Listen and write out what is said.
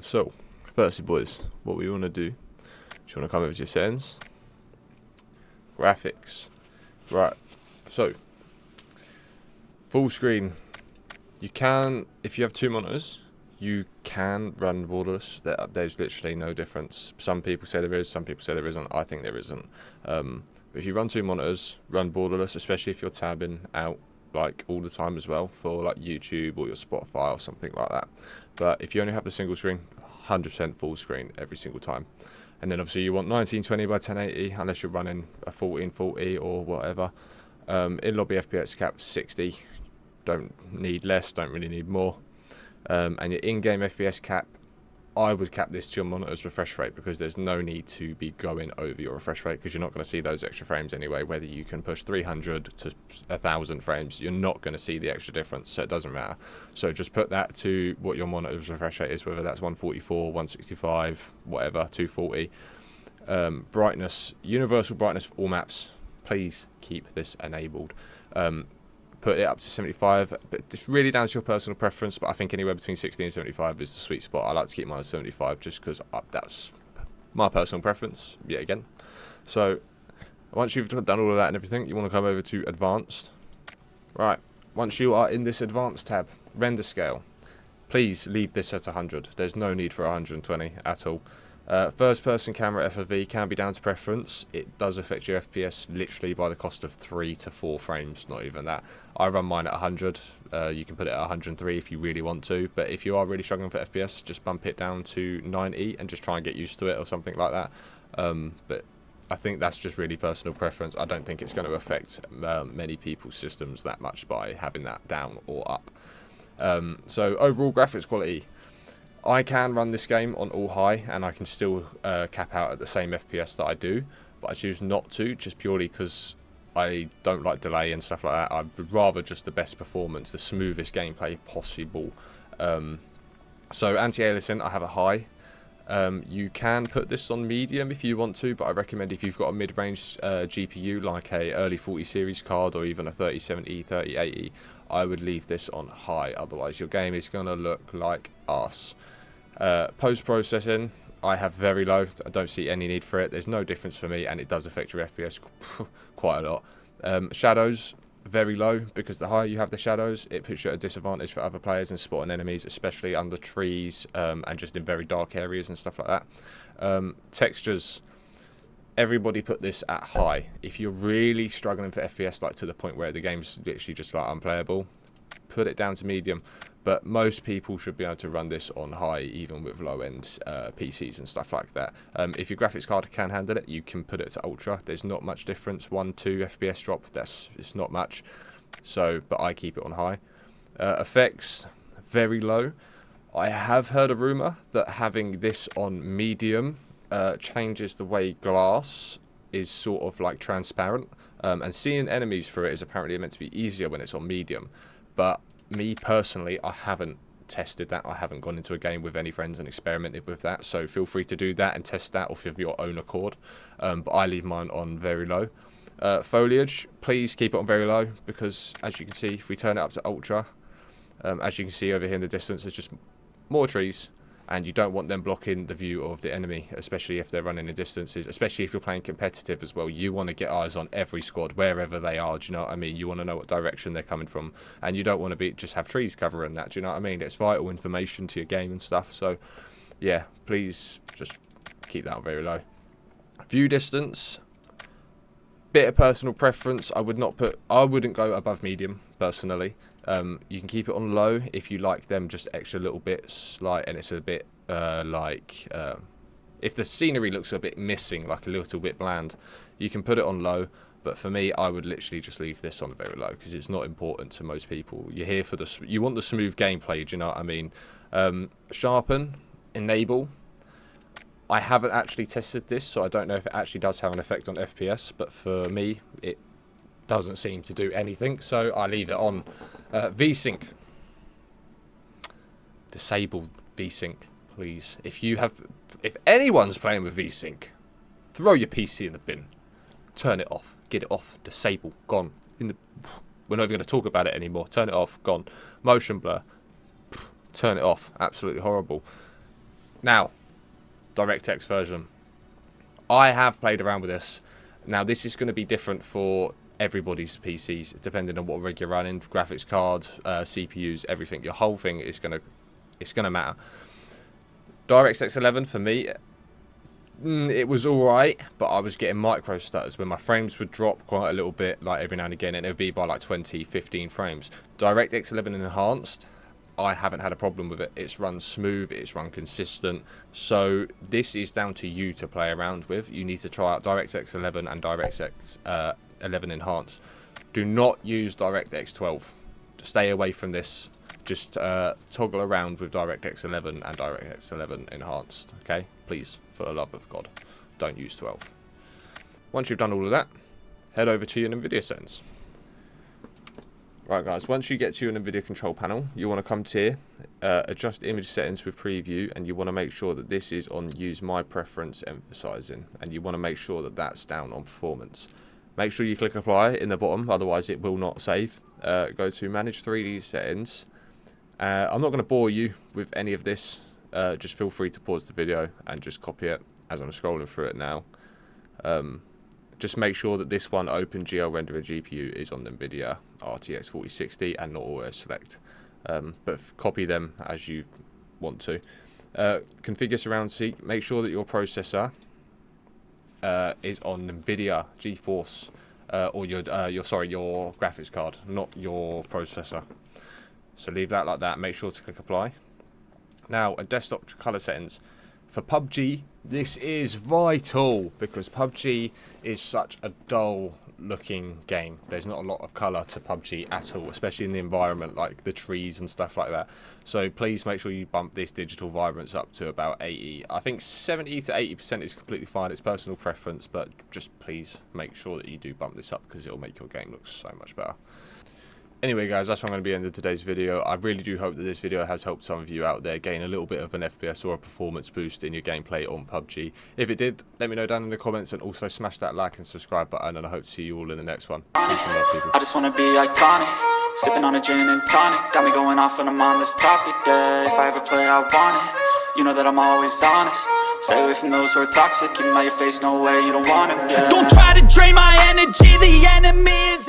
So, firstly boys, what we want to do, just want to come over to your settings, graphics, right, so, full screen, you can, if you have two monitors, you can run borderless. There's literally no difference. Some people say there is, some people say there isn't. I think there isn't. But if you run two monitors, run borderless, especially if you're tabbing out like all the time as well for like YouTube or your Spotify or something like that. But if you only have the single screen, 100% full screen every single time. And then obviously you want 1920 by 1080 unless you're running a 1440 or whatever. In lobby FPS cap 60. Don't need less, don't really need more. And your in-game FPS cap, I would cap this to your monitor's refresh rate because there's no need to be going over your refresh rate because you're not going to see those extra frames anyway. Whether you can push 300 to 1,000 frames, you're not going to see the extra difference, so it doesn't matter. So just put that to what your monitor's refresh rate is, whether that's 144, 165, whatever, 240. Brightness, universal brightness for all maps. Please keep this enabled. Put it up to 75, but it's really down to your personal preference, but I think anywhere between 60 and 75 is the sweet spot. I like to keep mine at 75 just because that's my personal preference, yet again. So once you've done all of that and everything, you want to come over to advanced. Right, once you are in this advanced tab, render scale, please leave this at 100. There's no need for 120 at all. First person camera FOV can be down to preference. It does affect your FPS literally by the cost of 3 to 4 frames, not even that. I run mine at 100. You can put it at 103 if you really want to, but if you are really struggling for FPS, just bump it down to 90 and just try and get used to it or something like that. But I think that's just really personal preference. I don't think it's going to affect many people's systems that much by having that down or up. So overall graphics quality, I can run this game on all high and I can still cap out at the same FPS that I do, but I choose not to just purely because I don't like delay and stuff like that. I'd rather just the best performance, the smoothest gameplay possible. So anti-aliasing, I have a high. You can put this on medium if you want to, but I recommend if you've got a mid-range GPU like a early 40 series card or even a 3070, 3080, I would leave this on high, otherwise your game is going to look like arse. Post-processing, I have very low. I don't see any need for it. There's no difference for me, and it does affect your FPS quite a lot. Shadows, very low, because the higher you have the shadows, it puts you at a disadvantage for other players and spotting enemies, especially under trees and just in very dark areas and stuff like that. Textures, everybody put this at high. If you're really struggling for FPS, like to the point where the game's literally just like unplayable, put it down to medium. But most people should be able to run this on high, even with low-end PCs and stuff like that. If your graphics card can handle it, you can put it to ultra. There's not much difference. 1-2 FPS drop. It's not much. So, but I keep it on high. Effects, very low. I have heard a rumor that having this on medium changes the way glass is sort of like transparent, and seeing enemies through it is apparently meant to be easier when it's on medium. But me personally, I haven't tested that. I haven't gone into a game with any friends and experimented with that, so feel free to do that and test that off of your own accord. But I leave mine on very low. Foliage, please keep it on very low, because as you can see, if we turn it up to ultra, as you can see over here in the distance, there's just more trees, and you don't want them blocking the view of the enemy, especially if they're running in distances, especially if you're playing competitive as well. You want to get eyes on every squad, wherever they are, do you know what I mean? You want to know what direction they're coming from, and you don't want to just have trees covering that, do you know what I mean? It's vital information to your game and stuff, so yeah, please just keep that very low. View distance, bit of personal preference. I wouldn't go above medium, personally. You can keep it on low if you like them just extra little bits, like, and it's a bit if the scenery looks a bit missing, like a little bit bland, you can put it on low. But for me, I would literally just leave this on very low because it's not important to most people. You're here for you want the smooth gameplay, do you know what I mean? Sharpen, enable. I haven't actually tested this, so I don't know if it actually does have an effect on FPS, but for me, it doesn't seem to do anything, so I leave it on. VSync. Disable VSync, please. If anyone's playing with VSync, throw your PC in the bin. Turn it off. Get it off. Disable. Gone. We're not even going to talk about it anymore. Turn it off. Gone. Motion blur. Turn it off. Absolutely horrible. Now, DirectX version. I have played around with this. Now, this is going to be different for everybody's PCs, depending on what rig you're running, graphics cards, CPUs, everything. Your whole thing is going to matter. DirectX 11 for me, it was alright, but I was getting micro stutters where my frames would drop quite a little bit, like every now and again, and it would be by like 20, 15 frames. DirectX 11 Enhanced, I haven't had a problem with it. It's run smooth, it's run consistent. So this is down to you to play around with. You need to try out DirectX 11 and DirectX 11 Enhanced. Do not use DirectX 12. Stay away from this. Just toggle around with DirectX 11 and DirectX 11 Enhanced. Okay, please, for the love of God, don't use 12. Once you've done all of that, head over to your NVIDIA settings. Right guys, once you get to your NVIDIA control panel, you want to come to here, adjust image settings with preview, and you want to make sure that this is on use my preference emphasizing, and you want to make sure that that's down on performance. Make sure you click apply in the bottom, otherwise it will not save. Go to manage 3D settings. I'm not going to bore you with any of this, just feel free to pause the video and just copy it as I'm scrolling through it now. Just make sure that this one, OpenGL Renderer GPU, is on the NVIDIA RTX 4060 and not auto select. But copy them as you want to. Configure surround seek. Make sure that your processor is on NVIDIA GeForce or your graphics card, not your processor. So leave that like that. Make sure to click apply. Now, a desktop color settings. For PUBG, this is vital because PUBG is such a dull looking game. There's not a lot of colour to PUBG at all, especially in the environment like the trees and stuff like that. So please make sure you bump this digital vibrance up to about 80. I think 70 to 80% is completely fine. It's personal preference, but just please make sure that you do bump this up because it'll make your game look so much better. Anyway guys, that's where I'm going to be ending today's video. I really do hope that this video has helped some of you out there gain a little bit of an FPS or a performance boost in your gameplay on PUBG. If it did, let me know down in the comments, and also smash that like and subscribe button, and I hope to see you all in the next one. Peace and love, people. I just want to be iconic, sipping on a gin and tonic, got me going off when I'm on this topic, yeah. If I ever play, I want it, you know that I'm always honest. Stay away from those who are toxic, keep them out your face, no way, you don't want them, yeah. Don't try to drain my energy, the enemy is